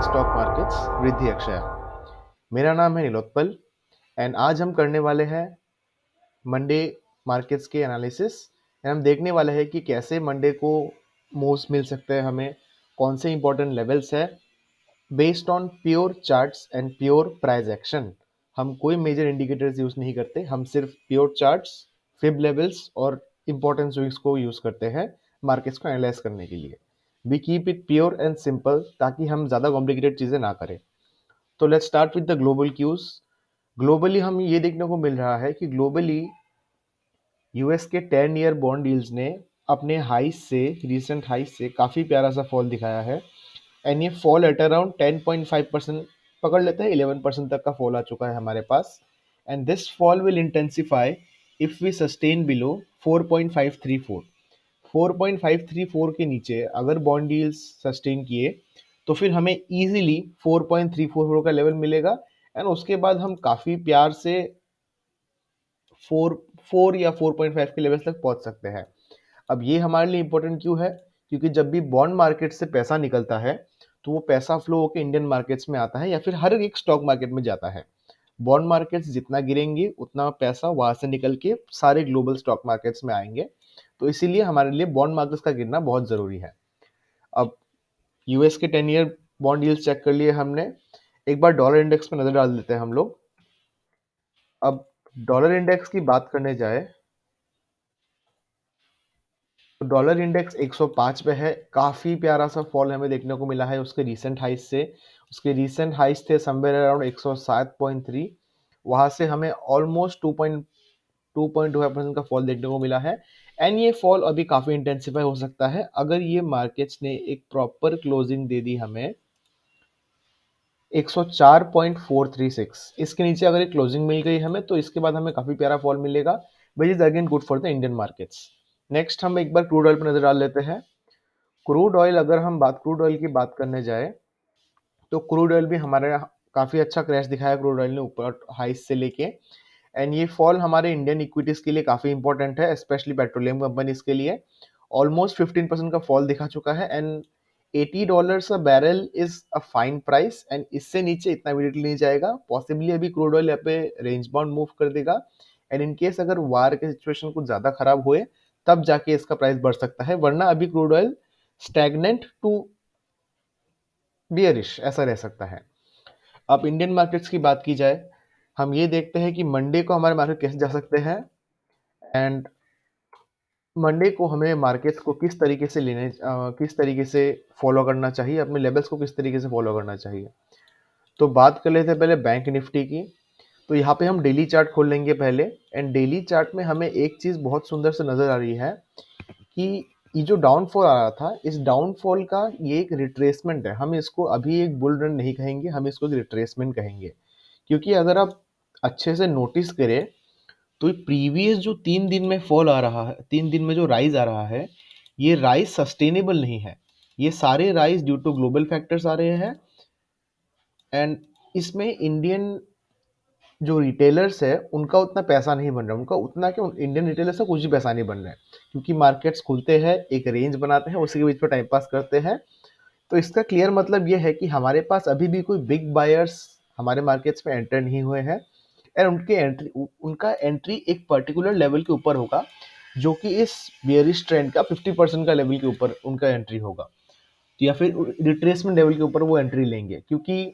Stock markets वृद्धि अक्षय। मेरा नाम है नीलोत्पल एंड आज हम करने वाले हैं मंडे मार्केट्स के एनालिसिस। हम देखने वाले हैं कि कैसे मंडे को मूव्स मिल सकते हैं हमें, कौन से इंपॉर्टेंट लेवल्स है based on pure charts and pure price action. हम कोई मेजर इंडिकेटर्स यूज़ नहीं करते, हम सिर्फ प्योर चार्ट्स, फिब लेवल्स और इंपॉर्टेंट स्विंग्स को यूज़ करते हैं मार्केट्स को एनालाइज करने के लिए। We keep it pure and simple ताकि हम ज़्यादा कॉम्प्लिकेटेड चीज़ें ना करें। तो let's start with the global cues. Globally हम ये देखने को मिल रहा है कि ग्लोबली यूएस के 10 ईयर बॉन्ड यील्ड्स ने अपने हाई से, रिसेंट हाई से काफ़ी प्यारा सा फॉल दिखाया है एंड ये फॉल एट अराउंड 10.5%, पकड़ लेते हैं 11% तक का फॉल आ चुका है हमारे पास। And this fall will intensify if we sustain below 4.534। 4.534 के नीचे अगर बॉन्ड डील्स सस्टेन किए तो फिर हमें इजीली 4.344 का लेवल मिलेगा एंड उसके बाद हम काफ़ी प्यार से 4 या 4.5 के लेवल तक पहुंच सकते हैं। अब ये हमारे लिए इंपॉर्टेंट क्यों है? क्योंकि जब भी बॉन्ड मार्केट से पैसा निकलता है तो वो पैसा फ्लो होकर इंडियन मार्केट्स में आता है या फिर हर एक स्टॉक मार्केट में जाता है। बॉन्ड मार्केट्स जितना गिरेंगे उतना पैसा वहां से निकल के सारे ग्लोबल स्टॉक मार्केट्स में आएंगे। तो इसीलिए हमारे लिए बॉन्ड मार्केट्स का गिरना बहुत जरूरी है। अब यूएस के 10 ईयर बॉन्ड यील्ड्स चेक कर लिए हमने, एक बार डॉलर इंडेक्स पे नजर डाल देते हैं हम लोग। अब डॉलर इंडेक्स की बात करने जाए तो डॉलर इंडेक्स 105 पे है। काफ़ी प्यारा सा फॉल हमें देखने को मिला है उसके रीसेंट हाइज से। उसके रीसेंट हाइज थे समवेयर अराउंड 107.3, वहाँ से हमें ऑलमोस्ट 2.25% का फॉल देखने को मिला है एंड ये फॉल अभी काफ़ी इंटेंसिफाई हो सकता है अगर ये मार्केट्स ने एक प्रॉपर क्लोजिंग दे दी हमें 104.436। इसके नीचे अगर एक क्लोजिंग मिल गई हमें तो इसके बाद हमें काफ़ी प्यारा फॉल मिलेगा, which is again good for the Indian markets. Next हम एक बार क्रूड ऑयल पर नजर डाल लेते हैं। क्रूड ऑयल, अगर हम क्रूड ऑयल की बात करने जाए तो क्रूड ऑयल भी हमारे यहाँ काफ़ी अच्छा क्रैश दिखाया क्रूड ऑयल ने ऊपर हाइस से लेके। एंड ये फॉल हमारे इंडियन इक्विटीज़ के लिए काफ़ी इंपॉर्टेंट है, स्पेशली पेट्रोलियम कंपनीज के लिए। ऑलमोस्ट 15% का फॉल दिखा चुका है and $80 a barrel is a fine price and इससे नीचे इतना इमीडिएटली नहीं जाएगा। पॉसिबली अभी क्रूड ऑयल यहाँ पे रेंज बाउंड मूव कर देगा एंड इन केस अगर वार के सिचुएशन कुछ ज़्यादा खराब हुए तब जाके इसका प्राइस बढ़ सकता है, वरना अभी crude oil stagnant to bearish ऐसा रह सकता है। अब इंडियन मार्केट्स की बात की जाए, हम ये देखते हैं कि मंडे को हमारे मार्केट कैसे जा सकते हैं एंड मंडे को हमें मार्केट्स को किस तरीके से किस तरीके से फॉलो करना चाहिए, अपने लेवल्स को किस तरीके से फॉलो करना चाहिए। तो बात कर लेते हैं पहले बैंक निफ्टी की। तो यहाँ पे हम डेली चार्ट खोल लेंगे पहले एंड डेली चार्ट में हमें एक चीज़ बहुत सुंदर से नज़र आ रही है कि ये जो डाउनफॉल आ रहा था, इस डाउनफॉल का ये एक रिट्रेसमेंट है। हम इसको अभी एक बुल रन नहीं कहेंगे, हम इसको एक रिट्रेसमेंट कहेंगे। क्योंकि अगर आप अच्छे से नोटिस करें तो प्रीवियस जो 3 दिन में फॉल आ रहा है, 3 दिन में जो राइज आ रहा है, ये राइज सस्टेनेबल नहीं है। ये सारे rise due to global factors आ रहे हैं एंड इसमें इंडियन जो रिटेलर्स है उनका उतना पैसा नहीं बन रहा, उनका उतना कि इंडियन रिटेलर्स का कुछ भी पैसा नहीं बन रहा है। क्योंकि मार्केट्स खुलते हैं, एक रेंज बनाते हैं, उसी के बीच में टाइम पास करते हैं। तो इसका क्लियर मतलब ये है कि हमारे पास अभी भी कोई बिग बायर्स हमारे मार्केट्स में एंटर नहीं हुए हैं एंड उनका एंट्री एक पर्टिकुलर लेवल के ऊपर होगा जो कि इस बियरिश ट्रेंड का 50% का लेवल के ऊपर उनका एंट्री होगा, या फिर रिट्रेसमेंट लेवल के ऊपर वो एंट्री लेंगे। क्योंकि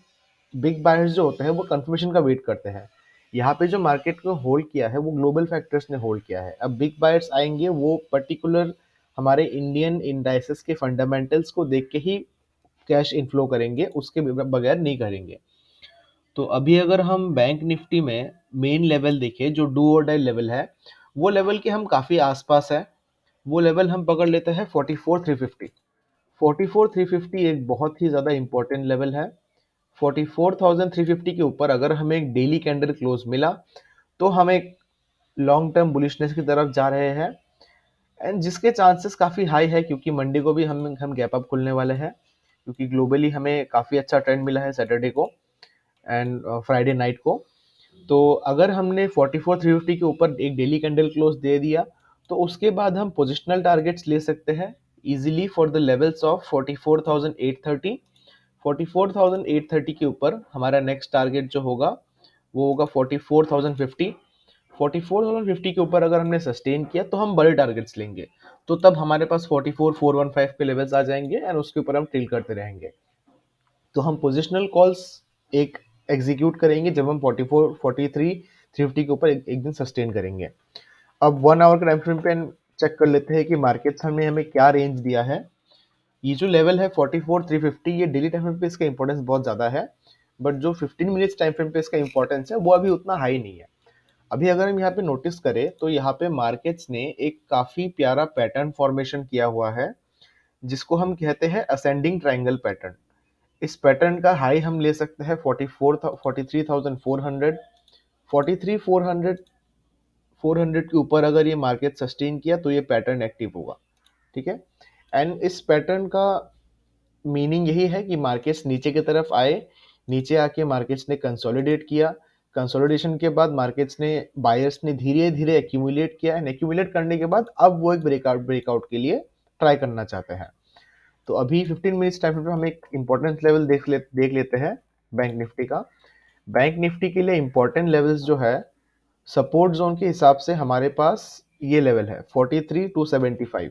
बिग बायर्स जो होते हैं वो कंफर्मेशन का वेट करते हैं। यहाँ पे जो मार्केट को होल्ड किया है वो ग्लोबल फैक्टर्स ने होल्ड किया है। अब बिग बायर्स आएंगे, वो पर्टिकुलर हमारे इंडियन इंडाइसेस के फंडामेंटल्स को देख के ही कैश इनफ्लो करेंगे, उसके बगैर नहीं करेंगे। तो अभी अगर हम बैंक निफ्टी में मेन लेवल देखें जो डू और डाई लेवल है, वो लेवल के हम काफ़ी आसपास है। वो लेवल हम पकड़ लेते हैं 44,350। 44,350 एक बहुत ही ज़्यादा इंपॉर्टेंट लेवल है। 44,350 के ऊपर अगर हमें एक डेली कैंडल क्लोज मिला तो हम एक लॉन्ग टर्म बुलिशनेस की तरफ जा रहे हैं एंड जिसके चांसेस काफ़ी हाई है क्योंकि मंडे को भी हम गैप अप खुलने वाले हैं। क्योंकि ग्लोबली हमें काफ़ी अच्छा ट्रेंड मिला है सैटरडे को एंड फ्राइडे नाइट को। तो अगर हमने 44,350 के ऊपर एक डेली कैंडल क्लोज दे दिया तो उसके बाद हम पोजिशनल टारगेट्स ले सकते हैं easily for the levels of 44,830, 44,830 के ऊपर हमारा नेक्स्ट टारगेट जो होगा वो होगा 44,050। 44,050 के ऊपर अगर हमने सस्टेन किया तो हम बड़े टारगेट्स लेंगे, तो तब हमारे पास 44,415 पे लेवल्स आ जाएंगे एंड उसके ऊपर हम ट्रेल करते रहेंगे। तो हम पोजिशनल कॉल्स एक एग्जीक्यूट करेंगे जब हम 44 43 350 के ऊपर एक दिन सस्टेन करेंगे। अब 1 आवर के टाइम फ्रेम पे चेक कर लेते हैं कि मार्केट्स हमें हमें क्या रेंज दिया है। ये जो लेवल है 44 350, ये डेली टाइम फ्रेम पे इसका इंपॉर्टेंस बहुत ज़्यादा है, बट जो 15 मिनट्स टाइम फ्रेम पे इसका इंपॉर्टेंस है वो अभी उतना हाई नहीं है। अभी अगर हम यहाँ पे नोटिस करें तो यहाँ पे मार्केट्स ने एक काफ़ी प्यारा पैटर्न फॉर्मेशन किया हुआ है, जिसको हम कहते हैं असेंडिंग ट्राइंगल पैटर्न। इस पैटर्न का हाई हम ले सकते हैं 43,400। 43,400 400 के ऊपर अगर ये मार्केट सस्टेन किया तो ये पैटर्न एक्टिव होगा, ठीक है। एंड इस पैटर्न का मीनिंग यही है कि मार्केट्स नीचे की तरफ आए, नीचे आके मार्केट्स ने कंसोलिडेट किया, कंसोलिडेशन के बाद मार्केट्स ने बायर्स ने धीरे धीरे एक्यूमुलेट किया एंड एक्यूमुलेट करने के बाद अब वो एक ब्रेकआउट के लिए ट्राई करना चाहते हैं। तो अभी 15 मिनट्स टाइम फ्रेम पे हम एक इंपॉर्टेंस लेवल देख लेते हैं बैंक निफ्टी का। बैंक निफ्टी के लिए इंपॉर्टेंट लेवल्स जो है सपोर्ट जोन के हिसाब से हमारे पास ये लेवल है 43,275।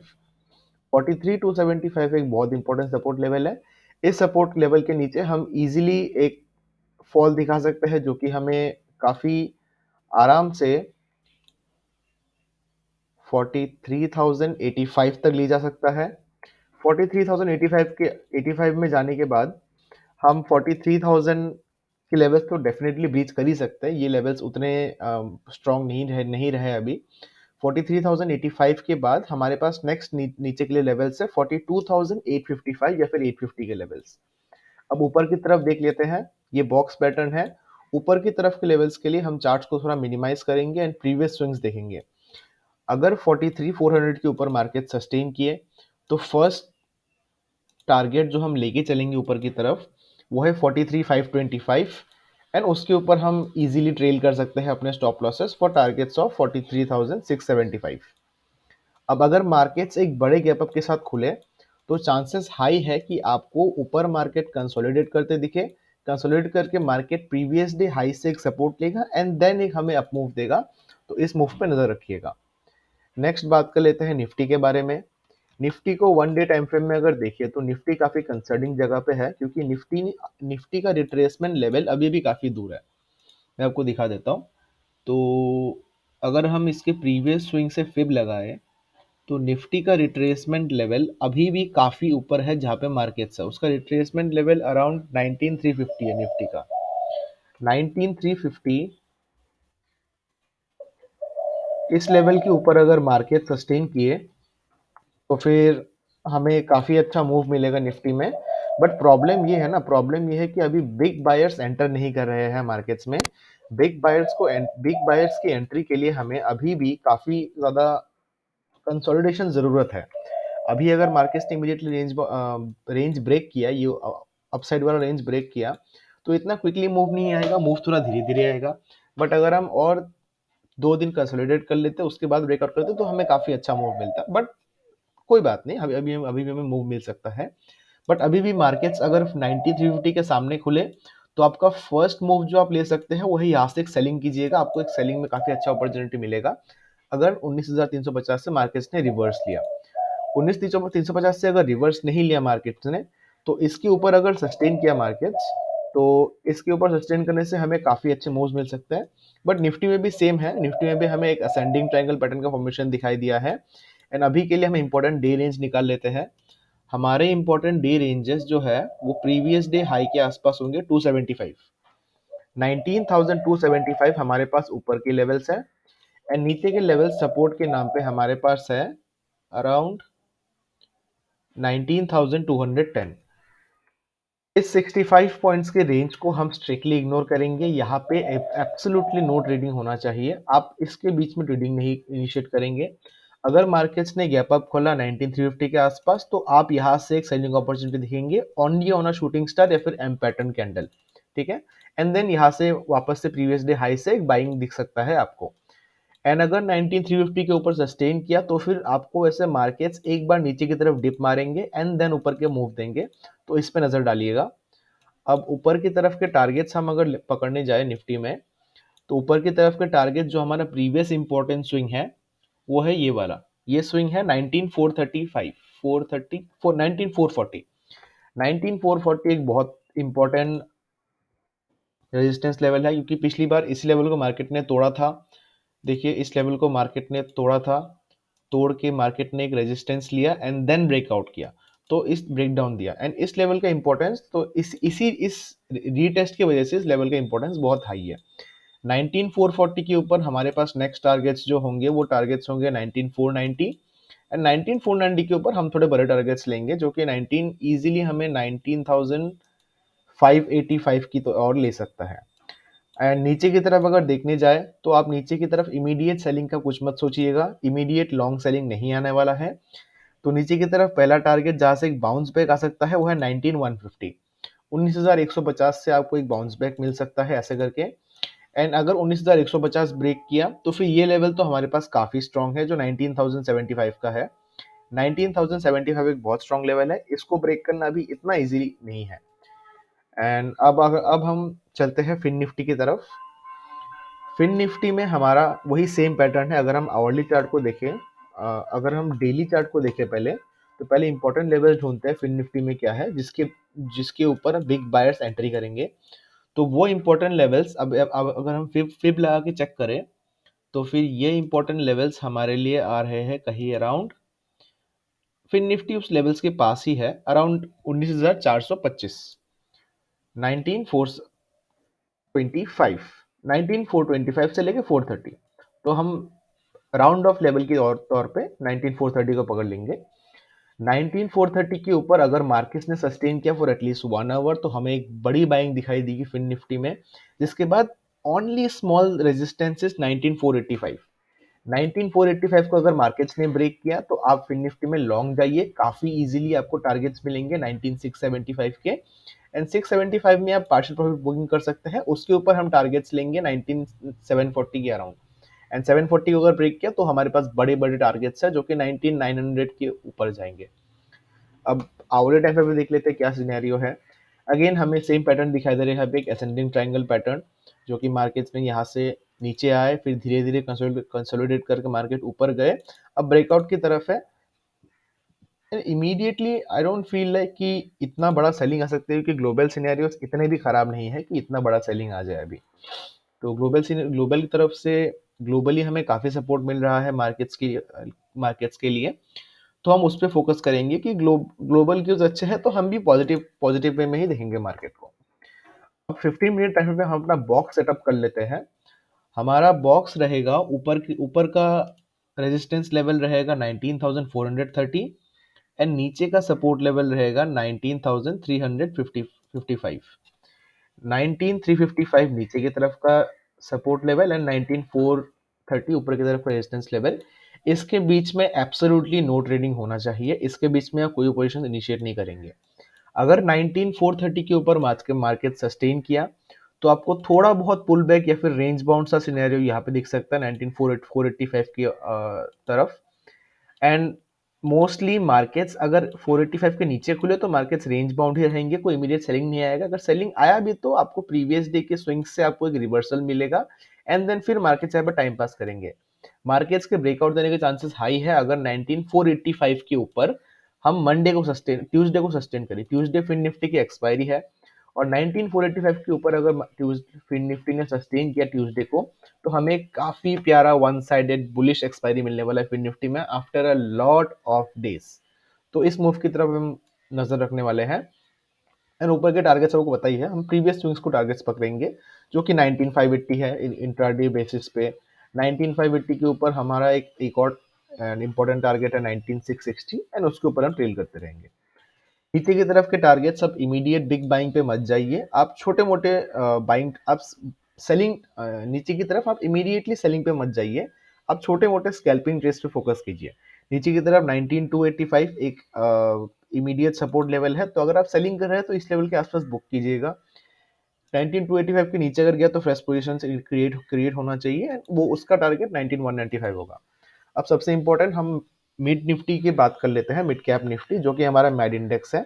43,275 एक बहुत इंपॉर्टेंट सपोर्ट लेवल है। इस सपोर्ट लेवल के नीचे हम इजीली एक फॉल दिखा सकते हैं जो कि हमें काफी आराम से 43,085 तक ले जा सकता है। 43,085 के 85 में जाने के बाद हम 43,000 के लेवल्स तो डेफिनेटली ब्रीच कर ही सकते हैं। ये लेवल्स उतने स्ट्रॉन्ग नहीं रहे अभी। 43,085 के बाद हमारे पास नेक्स्ट नीचे के लिए लेवल्स है 42,855 या फिर 850 के लेवल्स। अब ऊपर की तरफ देख लेते हैं, ये बॉक्स पैटर्न है। ऊपर की तरफ के लेवल्स के लिए हम चार्ट्स को थोड़ा मिनिमाइज करेंगे एंड प्रीवियस स्विंग्स देखेंगे। अगर 43,400 के ऊपर मार्केट सस्टेन किए तो फर्स्ट टारगेट जो हम लेके चलेंगे ऊपर की तरफ वो है 43,525 एंड उसके ऊपर हम इजीली ट्रेल कर सकते हैं अपने stop losses for targets of 43,675। अब अगर मार्केट्स एक बड़े गैप अप के साथ खुले तो चांसेस हाई है कि आपको ऊपर मार्केट कंसोलिडेट करते दिखे। कंसोलिडेट करके मार्केट प्रीवियस डे हाई से एक सपोर्ट लेगा एंड देन एक हमें अप मूव देगा, तो इस मूव पे नजर रखिएगा। नेक्स्ट बात कर लेते हैं निफ्टी के बारे में। निफ्टी को 1 डे टाइम फ्रेम में अगर देखिए तो निफ्टी काफी कंसर्निंग जगह पे है, क्योंकि निफ्टी का रिट्रेसमेंट लेवल अभी भी काफी दूर है। मैं आपको दिखा देता हूँ। तो अगर हम इसके प्रीवियस स्विंग से फिब लगाए तो निफ्टी का रिट्रेसमेंट लेवल अभी भी काफी ऊपर है जहाँ पे मार्केट्स है। उसका रिट्रेसमेंट लेवल अराउंड 19,350 है निफ्टी का। 19,350 इस लेवल के ऊपर अगर मार्केट सस्टेन किए तो फिर हमें काफ़ी अच्छा मूव मिलेगा निफ्टी में। बट प्रॉब्लम ये है कि अभी बिग बायर्स एंटर नहीं कर रहे हैं मार्केट्स में। बिग बायर्स की एंट्री के लिए हमें अभी भी काफ़ी ज़्यादा कंसोलिडेशन ज़रूरत है। अभी अगर मार्केट्स ने इमीडिएटली रेंज ब्रेक किया, ये अपसाइड वाला रेंज ब्रेक किया, तो इतना क्विकली मूव नहीं आएगा, मूव थोड़ा धीरे धीरे आएगा। बट अगर हम और 2 दिन कंसोलिडेट कर लेते उसके बाद ब्रेकआउट करते तो हमें काफ़ी अच्छा मूव मिलता। बट कोई बात नहीं, अभी भी हमें मूव मिल सकता है। बट अभी भी मार्केट्स अगर 9350 के सामने खुले तो आपका फर्स्ट मूव जो आप ले सकते हैं वही यहाँ से एक सेलिंग कीजिएगा। आपको एक सेलिंग में काफी अच्छा अपॉर्चुनिटी मिलेगा अगर 19,350 से मार्केट्स ने रिवर्स लिया। 19,350 से अगर रिवर्स नहीं लिया मार्केट्स ने तो इसके ऊपर अगर सस्टेन किया मार्केट्स तो इसके ऊपर सस्टेन करने से हमें काफी अच्छे मूव्स मिल सकते हैं। बट निफ्टी में भी सेम है, निफ्टी में भी हमें एक असेंडिंग ट्रायंगल पैटर्न का फॉर्मेशन दिखाई दिया है। एंड अभी के लिए हम इंपॉर्टेंट डे रेंज निकाल लेते हैं। हमारे इंपॉर्टेंट डे रेंजेस जो है वो प्रीवियस डे हाई के आसपास होंगे 275। 19,275 हमारे पास ऊपर के लेवल्स है एंड नीचे के लेवल सपोर्ट के नाम पे हमारे पास है अराउंड 19,210। इस 65 पॉइंट्स के रेंज को हम स्ट्रिक्टली इग्नोर करेंगे। यहाँ पे एब्सोल्युटली नो ट्रेडिंग होना चाहिए। आप इसके बीच में ट्रेडिंग नहीं इनिशिएट करेंगे। अगर मार्केट्स ने गैप अप खोला 19,350 के आसपास तो आप यहाँ से एक सेलिंग अपॉर्चुनिटी दिखेंगे only on a shooting star या फिर एम पैटर्न कैंडल, ठीक है। एंड देन यहाँ से वापस से प्रीवियस डे हाई से एक बाइंग दिख सकता है आपको। एंड अगर 19,350 के ऊपर सस्टेन किया तो फिर आपको ऐसे मार्केट्स एक बार नीचे की तरफ डिप मारेंगे एंड देन ऊपर के मूव देंगे, तो इस पे नजर डालिएगा। अब ऊपर की तरफ के टारगेट्स हम अगर पकड़ने जाए निफ्टी में, तो ऊपर की तरफ के टारगेट जो हमारा प्रीवियस इंपॉर्टेंट स्विंग है वो है ये वाला। ये स्विंग है 19435, 430 4 19440। 19440 एक बहुत इंपॉर्टेंट रेजिस्टेंस लेवल है, क्योंकि पिछली बार इस लेवल को मार्केट ने तोड़ा था। देखिए इस लेवल को मार्केट ने तोड़ा था, तोड़ के मार्केट ने एक रेजिस्टेंस लिया एंड देन ब्रेकआउट किया, तो इस ब्रेकडाउन दिया एंड इस लेवल का इंपॉर्टेंस, तो इस रीटेस्ट की वजह से इस लेवल का इंपॉर्टेंस बहुत हाई है। 19440 के ऊपर हमारे पास नेक्स्ट टारगेट्स जो होंगे वो टारगेट्स होंगे 19490 एंड 19490 के ऊपर हम थोड़े बड़े टारगेट्स लेंगे, जो कि 19 इजीली हमें 19585 की तो और ले सकता है। एंड नीचे की तरफ अगर देखने जाए तो आप नीचे की तरफ इमीडिएट सेलिंग का कुछ मत सोचिएगा, इमीडिएट लॉन्ग सेलिंग नहीं आने वाला है। तो नीचे की तरफ पहला टारगेट जहां से एक बाउंस बैक आ सकता है वो है 19150। 19150 से आपको एक बाउंस बैक मिल सकता है ऐसे करके। एंड अगर 19150 ब्रेक किया तो फिर ये लेवल तो हमारे पास काफी स्ट्रांग है जो 19075 का है। 19075 एक बहुत स्ट्रांग लेवल है, इसको ब्रेक करना अभी इतना इजीली नहीं है। एंड अब हम चलते हैं फिन निफ्टी की तरफ। फिन निफ्टी में हमारा वही सेम पैटर्न है। अगर हम आवरली चार्ट को देखें, अगर हम डेली चार्ट को देखें पहले, तो पहले इंपॉर्टेंट लेवल ढूंढते हैं फिन निफ्टी में क्या है जिसके जिसके ऊपर बिग बायर्स एंट्री करेंगे। तो वो इंपॉर्टेंट लेवल्स अब अगर हम फिब लगा के चेक करें, तो फिर ये इंपॉर्टेंट लेवल्स हमारे लिए आ रहे हैं कहीं अराउंड, फिन निफ्टी उस लेवल्स के पास ही है, अराउंड 19425, 19425, 19425 से लेके 430। तो हम राउंड ऑफ लेवल के तौर पे 19430 को पकड़ लेंगे। 19430 के ऊपर अगर मार्केट ने सस्टेन किया फॉर एटलीस्ट 1 आवर, तो हमें एक बड़ी बाइंग दिखाई देगी फिन निफ्टी में, जिसके बाद ओनली स्मॉल रेजिस्टेंसेस 19485। 19485 को अगर मार्केट्स ने ब्रेक किया तो आप फिन निफ्टी में लॉन्ग जाइए, काफी इजीली आपको टारगेट्स मिलेंगे 19675 के। एंड 675 में आप पार्शियल प्रॉफिट बुकिंग कर सकते हैं, उसके ऊपर हम टारगेट्स लेंगे 19740 के अराउंड। एंड 740 को अगर ब्रेक किया तो हमारे पास बड़े बड़े टारगेट्स है जो कि 19900 के ऊपर जाएंगे। अब आवले टाइम पे देख लेते हैं क्या सिनेरियो है। अगेन हमें सेम पैटर्न दिखाई दे रहा है, एक असेंडिंग ट्रायंगल पैटर्न, जो कि मार्केट्स में यहाँ से नीचे आए, फिर धीरे धीरे कंसोलिडेट करके मार्केट ऊपर गए, अब ब्रेकआउट की तरफ है। Immediately I don't feel like कि इतना बड़ा सेलिंग आ सकती है, क्योंकि ग्लोबल सिनेरियोस इतने भी खराब नहीं है कि इतना बड़ा सेलिंग आ जाए अभी। तो ग्लोबल की तरफ से ग्लोबली हमें काफी सपोर्ट मिल रहा है मार्केट्स के लिए। तो हम उस पर फोकस करेंगे कि ग्लोबल क्यूज अच्छे हैं, तो हम भी पॉजिटिव पॉजिटिव वे में ही देखेंगे मार्केट को। अब 15 मिनट टाइम पे हम अपना बॉक्स सेटअप कर लेते हैं। हमारा बॉक्स रहेगा ऊपर का रेजिस्टेंस लेवल रहेगा 19430 एंड नीचे का सपोर्ट लेवल रहेगा 19355। 19355 नीचे की तरफ का सपोर्ट लेवल एंड 19430 ऊपर की तरफ का रेजिस्टेंस लेवल। इसके बीच में एब्सोल्युटली नो ट्रेडिंग होना चाहिए, इसके बीच में आप कोई पोजीशन इनिशिएट नहीं करेंगे। अगर 19430 के ऊपर मार्केट सस्टेन किया तो आपको थोड़ा बहुत पुल बैक या फिर रेंज बाउंड सा सिनेरियो यहाँ पे दिख सकता है 19485 की तरफ। एंड मोस्टली मार्केट्स अगर 485 के नीचे खुले तो मार्केट्स रेंज बाउंड ही रहेंगे, कोई इमीडिएट सेलिंग नहीं आएगा। अगर सेलिंग आया भी तो आपको प्रीवियस डे के स्विंग से आपको एक रिवर्सल मिलेगा एंड देन फिर मार्केट्स यहाँ पर टाइम पास करेंगे। मार्केट्स के ब्रेकआउट देने के चांसेस हाई है अगर 19485 के ऊपर हम ट्यूसडे को सस्टेन करें। ट्यूसडे फिन निफ्टी की एक्सपायरी है और 19485 के ऊपर अगर फिन निफ्टी ने सस्टेन किया ट्यूसडे को, तो हमें काफी प्यारा वन साइडेड बुलिश एक्सपायरी मिलने वाला है फिन निफ्टी में after a lot of days. तो इस मूव की तरफ हम नजर रखने वाले हैं। एंड ऊपर के टारगेट्स आपको पता ही है, हम प्रीवियस स्विंग्स को टारगेट्स पकड़ेंगे जो कि 19580 है इंट्राडे बेसिस पे। 19580 के ऊपर हमारा एक और इंपॉर्टेंट टारगेट है 19660 एंड उसके ऊपर हम ट्रेल करते रहेंगे। नीचे की तरफ के टारगेट्स आप इमीडिएट बिग बाइंग पे मत जाइए, आप छोटे मोटे बाइंग आप सेलिंग नीचे की तरफ आप इमीडिएटली सेलिंग पे मत जाइए, आप छोटे मोटे स्कैल्पिंग ट्रेड्स पे फोकस कीजिए। नीचे की तरफ 19285 एक इमीडिएट सपोर्ट लेवल है, तो अगर आप सेलिंग कर रहे हैं तो इस लेवल के आसपास बुक कीजिएगा। 19285 के नीचे अगर गया तो फ्रेश पोजीशन क्रिएट होना चाहिए, वो उसका टारगेट 19195 होगा। अब सबसे इंपॉर्टेंट हम मिड निफ्टी की बात कर लेते हैं, मिड कैप निफ्टी जो कि हमारा मैड इंडेक्स है।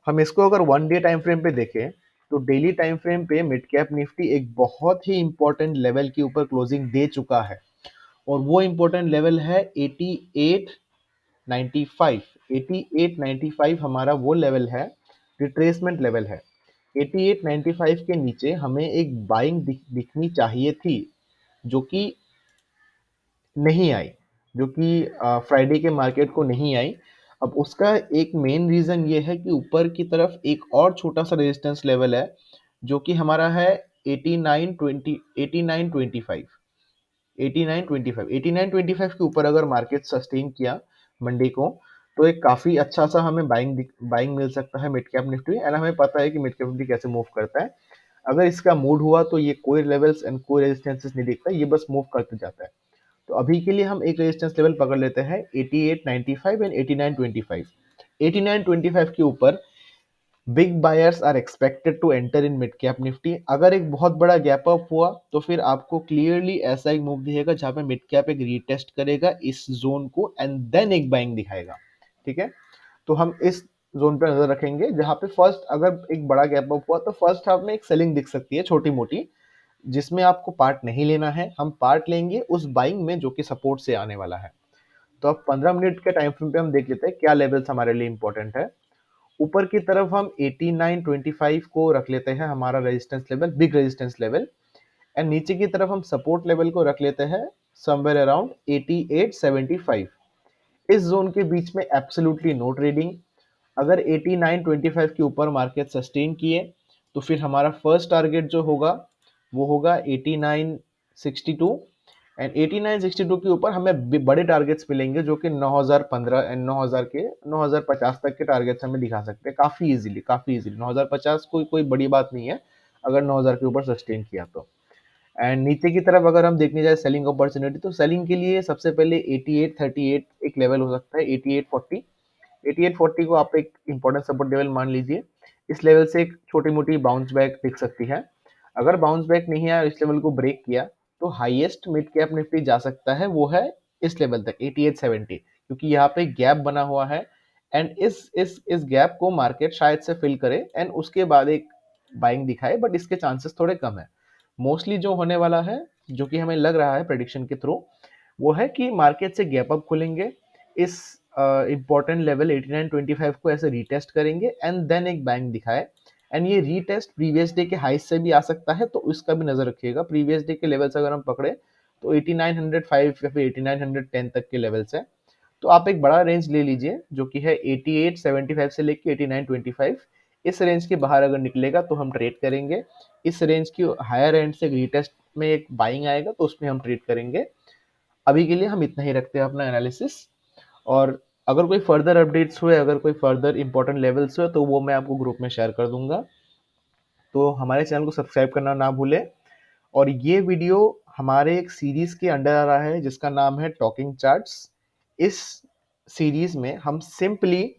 हम इसको अगर 1 डे टाइम फ्रेम पे देखें, तो डेली टाइम फ्रेम पे मिड कैप निफ्टी एक बहुत ही इंपॉर्टेंट लेवल के ऊपर क्लोजिंग दे चुका है और वो इंपॉर्टेंट लेवल है 8895। 8895 हमारा वो लेवल है, रिट्रेसमेंट लेवल है। 8895 के नीचे हमें एक बाइंग दिखनी चाहिए थी, जो कि नहीं आई, जो कि फ्राइडे के मार्केट को नहीं आई। अब उसका एक मेन रीज़न ये है कि ऊपर की तरफ एक और छोटा-सा रेजिस्टेंस लेवल है, जो कि हमारा है 8920 8925 8925 8925 के ऊपर अगर मार्केट सस्टेन किया मंडे को, तो एक काफ़ी अच्छा-सा हमें बाइंग मिल सकता है मिड कैप निफ्टी एंड हमें पता है कि मिड कैप निफ्टी कैसे मूव करता है। अगर इसका मूड हुआ तो ये कोई लेवल्स एंड कोई रेजिस्टेंसेस नहीं देखता, ये बस मूव करते जाता है। तो अभी के लिए हम एक रेजिस्टेंस लेवल पकड़ लेते हैं 8895 एंड 8925। 8925 के ऊपर big buyers are expected to enter in mid cap Nifty. अगर एक बहुत बड़ा गैप अप हुआ तो फिर आपको क्लियरली ऐसा एक मूव दिखेगा जहां पे मिड कैप एक रीटेस्ट करेगा इस जोन को एंड देन एक बाइंग दिखाएगा। ठीक है, तो हम इस जोन पे नजर रखेंगे जहां पे फर्स्ट अगर एक बड़ा गैप अप हुआ तो फर्स्ट हाफ में एक सेलिंग दिख सकती है छोटी मोटी, जिसमें आपको पार्ट नहीं लेना है। हम पार्ट लेंगे उस बाइंग में जो कि सपोर्ट से आने वाला है। तो अब 15 मिनट के टाइम फ्रेम पे हम देख लेते हैं क्या लेवल्स हमारे लिए इंपॉर्टेंट है। ऊपर की तरफ हम 8925 को रख लेते हैं हमारा resistance level, big resistance level, and नीचे की तरफ हम सपोर्ट लेवल को रख लेते हैं समवेयर अराउंड 8875। इस जोन के बीच में एब्सोल्युटली नो ट्रेडिंग। अगर 8925 के ऊपर मार्केट सस्टेन किए तो फिर हमारा फर्स्ट टारगेट जो होगा वो होगा 8962 एंड 8962 के ऊपर हमें बड़े टारगेट्स मिलेंगे जो कि 9015 एंड 9000 के 9050 तक के टारगेट्स हमें दिखा सकते हैं काफी इजीली 9050 कोई बड़ी बात नहीं है अगर 9000 के ऊपर सस्टेन किया तो। एंड नीचे की तरफ अगर हम देखने जाए सेलिंग अपॉर्चुनिटी, तो सेलिंग के लिए सबसे पहले 8838 एक लेवल हो सकता है। 8840 8840 को आप एक इंपॉर्टेंट सपोर्ट लेवल मान लीजिए। इस लेवल से एक छोटी मोटी बाउंस बैक दिख सकती है। अगर बाउंस बैक नहीं आया, इस लेवल को ब्रेक किया, तो हाईएस्ट मिड कैप निफ्टी जा सकता है वो है इस लेवल तक 8870, क्योंकि यहाँ पे गैप बना हुआ है एंड इस गैप को मार्केट शायद से फिल करे एंड उसके बाद एक बाइंग दिखाए, बट इसके चांसेस थोड़े कम है। मोस्टली जो होने वाला है, जो कि हमें लग रहा है प्रेडिक्शन के थ्रू, वो है कि मार्केट से गैप अप खुलेंगे, इस इंपॉर्टेंट लेवल 8925 को ऐसे रीटेस्ट करेंगे एंड देन एक बैंक दिखाए। एंड ये रीटेस्ट प्रीवियस डे के हाई से भी आ सकता है, तो इसका भी नजर रखिएगा। प्रीवियस डे के लेवल्स अगर हम पकड़े तो 8905 या फिर 8910 तक के लेवल्स है। तो आप एक बड़ा रेंज ले लीजिए जो कि है 8875 से लेके 8925। इस रेंज के बाहर अगर निकलेगा तो हम ट्रेड करेंगे। इस रेंज की हायर एंड से रीटेस्ट में एक बाइंग आएगा तो उसमें हम ट्रेड करेंगे। अभी के लिए हम इतना ही रखते हैं अपना एनालिसिस, और अगर कोई फर्दर अपडेट्स हुए, अगर कोई फर्दर इंपॉर्टेंट लेवल्स हुए, तो वो मैं आपको ग्रुप में शेयर कर दूंगा। तो हमारे चैनल को सब्सक्राइब करना ना भूलें। और ये वीडियो हमारे एक सीरीज के अंडर आ रहा है जिसका नाम है टॉकिंग चार्ट्स। इस सीरीज में हम सिंपली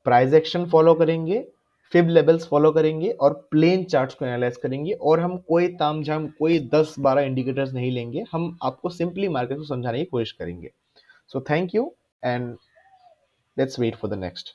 प्राइस एक्शन फॉलो करेंगे, फिब लेवल्स फॉलो करेंगे और प्लेन चार्ट्स को एनालाइज करेंगे, और हम कोई तामझाम कोई 10-12 इंडिकेटर्स नहीं लेंगे। हम आपको सिंपली मार्केट को समझाने की कोशिश करेंगे। So thank you and let's wait for the next.